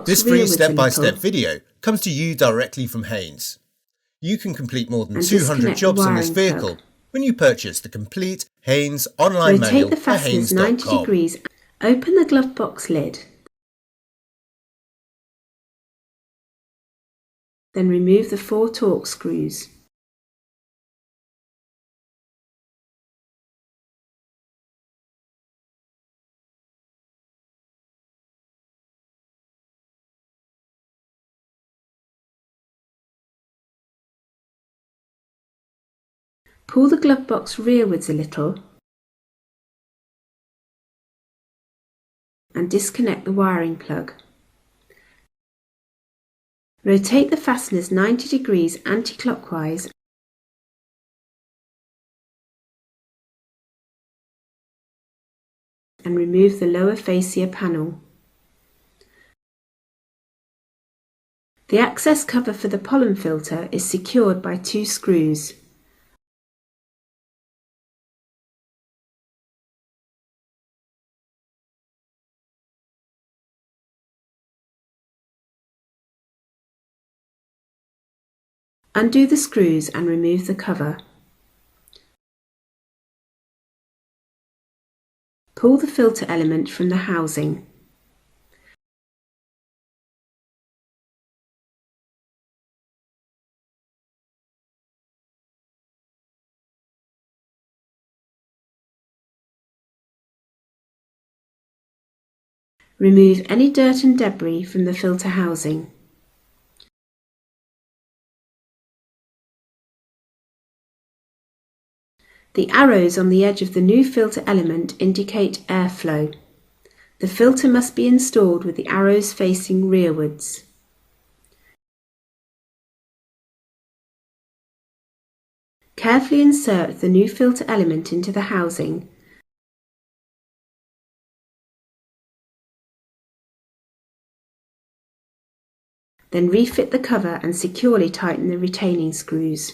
This free step-by-step video comes to you directly from Haynes. You can complete more than 200 jobs on this vehicle when you purchase the complete Haynes online manual Rotate the at fasteners 90 haynes.com. degrees. Open the glove box lid. Then remove the 4 Torx screws. Pull the glove box rearwards a little and disconnect the wiring plug. Rotate the fasteners 90 degrees anti-clockwise and remove the lower fascia panel. The access cover for the pollen filter is secured by 2 screws. Undo the screws and remove the cover. Pull the filter element from the housing. Remove any dirt and debris from the filter housing. The arrows on the edge of the new filter element indicate airflow. The filter must be installed with the arrows facing rearwards. Carefully insert the new filter element into the housing. Then refit the cover and securely tighten the retaining screws.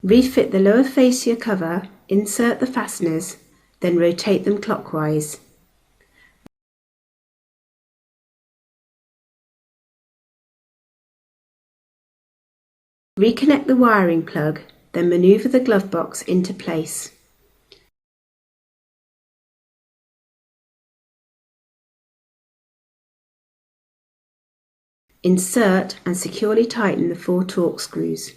Refit the lower fascia cover, insert the fasteners, then rotate them clockwise. Reconnect the wiring plug, then manoeuvre the glove box into place. Insert and securely tighten the 4 Torx screws.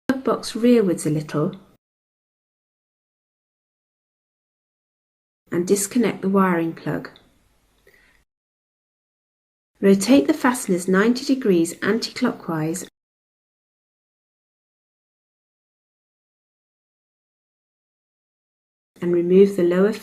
Glove box rearwards a little and disconnect the wiring plug. Rotate the fasteners 90 degrees anti-clockwise and remove the lower